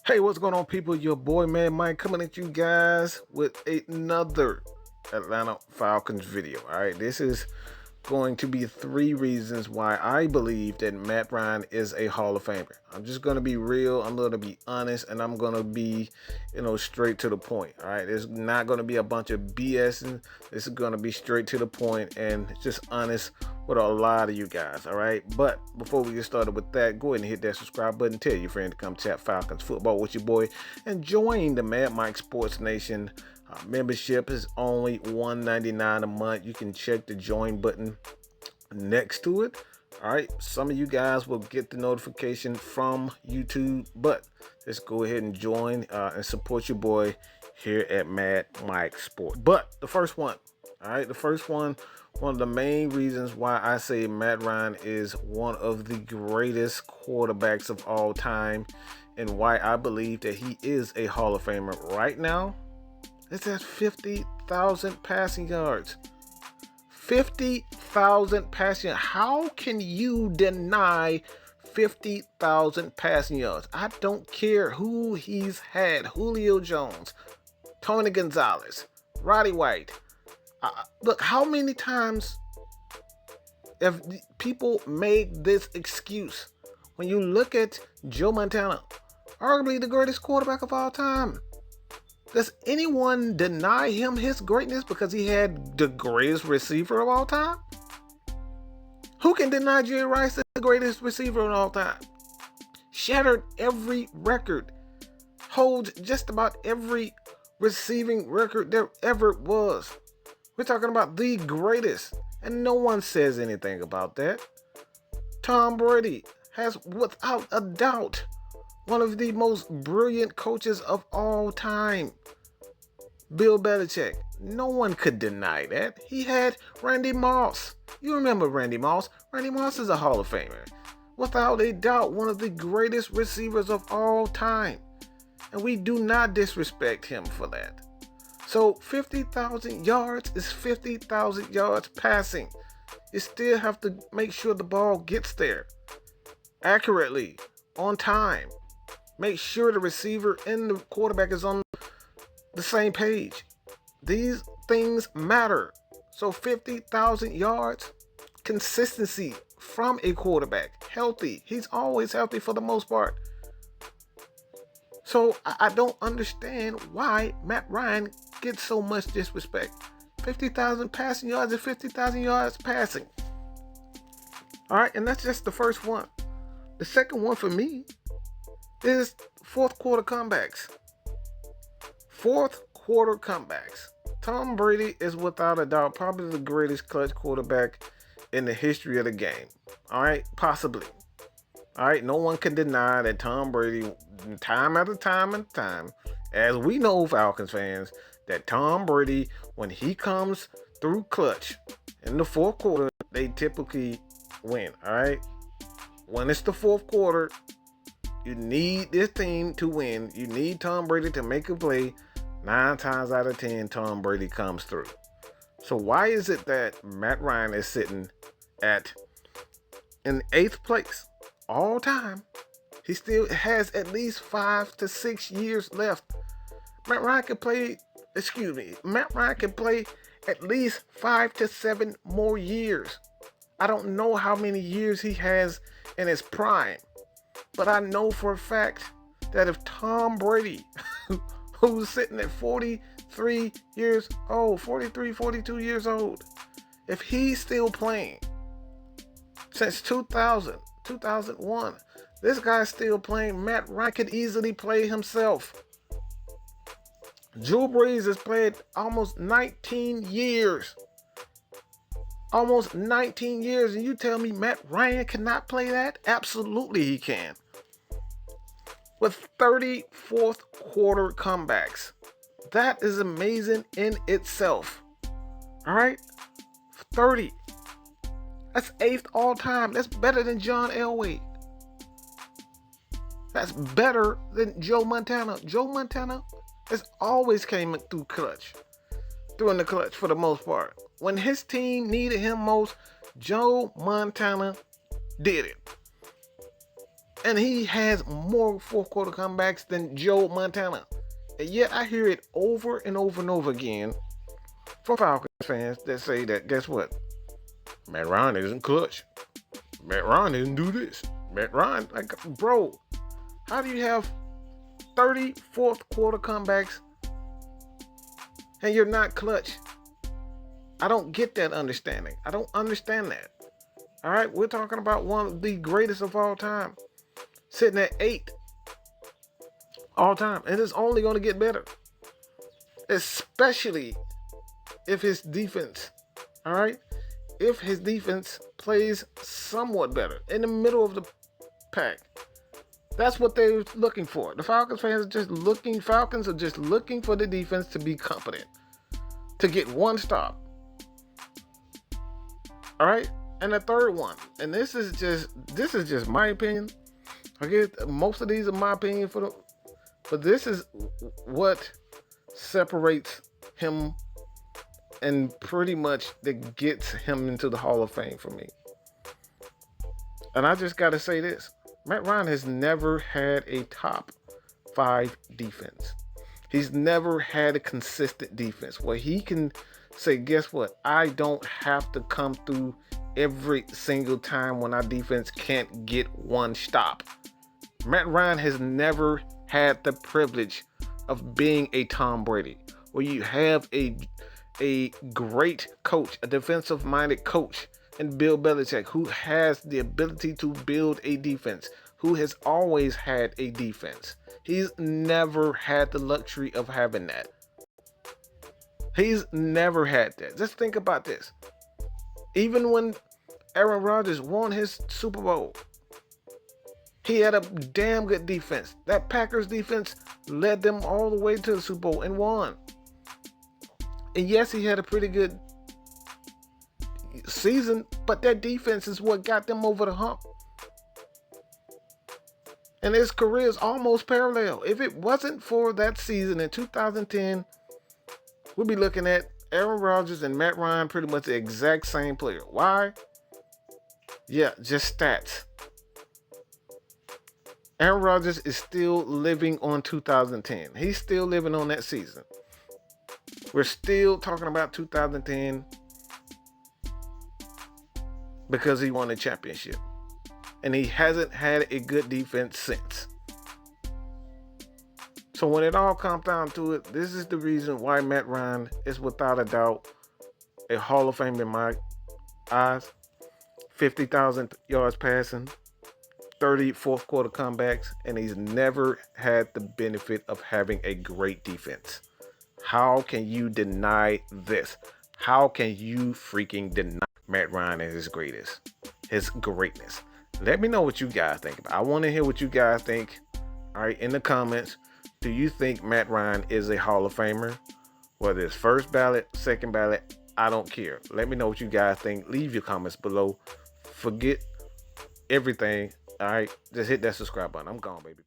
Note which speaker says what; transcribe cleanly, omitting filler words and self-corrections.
Speaker 1: Hey, what's going on, people? Your boy, Mad Mike, coming at you guys with another Atlanta Falcons video. All right, this is going to be 3 reasons why I believe that Matt Ryan is a Hall of Famer. I'm just going to be real. I'm going to be honest, and I'm going to be, straight to the point. All right, there's not going to be a bunch of BSing. This is going to be straight to the point and just honest with a lot of you guys. All right, but before we get started with that, go ahead and hit that subscribe button. Tell your friend to come chat Falcons football with your boy and join the Mad Mike Sports Nation. Membership is only $1.99 a month. You can check the join button next to it. All right, some of you guys will get the notification from YouTube, but let's go ahead and join and support your boy here at Mad Mike Sports. But the first one, all right, one of the main reasons why I say Matt Ryan is one of the greatest quarterbacks of all time and why I believe that he is a Hall of Famer right now, it's at 50,000 passing yards. 50,000 passing yards. How can you deny 50,000 passing yards? I don't care who he's had. Julio Jones, Tony Gonzalez, Roddy White. Look, how many times have people made this excuse? When you look at Joe Montana, arguably the greatest quarterback of all time. Does anyone deny him his greatness because he had the greatest receiver of all time? Who can deny Jerry Rice is the greatest receiver of all time? Shattered every record. Holds just about every receiving record there ever was. We're talking about the greatest. And no one says anything about that. Tom Brady has, without a doubt, one of the most brilliant coaches of all time. Bill Belichick. No one could deny that. He had Randy Moss. You remember Randy Moss? Randy Moss is a Hall of Famer. Without a doubt, one of the greatest receivers of all time. And we do not disrespect him for that. So 50,000 yards is 50,000 yards passing. You still have to make sure the ball gets there accurately, on time. Make sure the receiver and the quarterback is on the same page. These things matter. So 50,000 yards, consistency from a quarterback, healthy. He's always healthy for the most part. So I don't understand why Matt Ryan gets so much disrespect. 50,000 passing yards and 50,000 yards passing. All right, and that's just the first one. The second one for me is fourth quarter comebacks. Fourth quarter comebacks. Tom Brady is without a doubt probably the greatest clutch quarterback in the history of the game. All right, possibly. All right, no one can deny that Tom Brady, time after time and time, as we know, Falcons fans, that Tom Brady, when he comes through clutch in the fourth quarter, they typically win. All right, when it's the fourth quarter, you need this team to win. You need Tom Brady to make a play. 9 times out of 10, Tom Brady comes through. So why is it that Matt Ryan is sitting in 8th place all time? He still has at least 5 to 6 years left. Matt Ryan can play at least 5 to 7 more years. I don't know how many years he has in his prime. But I know for a fact that if Tom Brady, who's sitting at 43 years old, 42 years old, if he's still playing since 2001, this guy's still playing. Matt Ryan could easily play himself. Drew Brees has played almost 19 years. Almost 19 years, and you tell me Matt Ryan cannot play that? Absolutely he can. With 34th quarter comebacks. That is amazing in itself. All right? 30. That's 8th all time. That's better than John Elway. That's better than Joe Montana. Joe Montana has always came through in the clutch for the most part. When his team needed him most, Joe Montana did it. And he has more fourth quarter comebacks than Joe Montana. And yet I hear it over and over and over again from Falcons fans that say that, guess what? Matt Ryan isn't clutch. Matt Ryan didn't do this. Matt Ryan, like, bro, how do you have 30 fourth quarter comebacks and you're not clutch? I don't get that understanding. I don't understand that. All right, we're talking about one of the greatest of all time, sitting at 8 all time, and it's only going to get better, especially if his defense, all right, if his defense plays somewhat better in the middle of the pack. That's what they're looking for. The Falcons fans are just looking. Falcons are just looking for the defense to be competent, to get one stop. All right, and the third one, and this is just my opinion. I get most of these are my opinion but this is what separates him and pretty much that gets him into the Hall of Fame for me. And I just got to say this. Matt Ryan has never had a top 5 defense. He's never had a consistent defense where he can say, guess what? I don't have to come through every single time when our defense can't get one stop. Matt Ryan has never had the privilege of being a Tom Brady, where you have a great coach, a defensive-minded coach, and Bill Belichick, who has the ability to build a defense, who has always had a defense. He's never had the luxury of having that. He's never had that. Just think about this. Even when Aaron Rodgers won his Super Bowl, he had a damn good defense. That Packers defense led them all the way to the Super Bowl and won. And yes, he had a pretty good season, but that defense is what got them over the hump. And his career is almost parallel. If it wasn't for that season in 2010, we'll be looking at Aaron Rodgers and Matt Ryan pretty much the exact same player. Why? Yeah, just stats. Aaron Rodgers is still living on 2010. He's still living on that season. We're still talking about 2010 because he won a championship. And he hasn't had a good defense since. So when it all comes down to it, this is the reason why Matt Ryan is without a doubt a Hall of Fame in my eyes. 50,000 yards passing, 30 fourth quarter comebacks, and he's never had the benefit of having a great defense. How can you deny this? How can you freaking deny Matt Ryan is his greatness? Let me know what you guys think about. I want to hear what you guys think. All right, in the comments, do you think Matt Ryan is a Hall of Famer? Whether it's first ballot, second ballot, I don't care. Let me know what you guys think. Leave your comments below. Forget everything. All right, just hit that subscribe button. I'm gone, baby.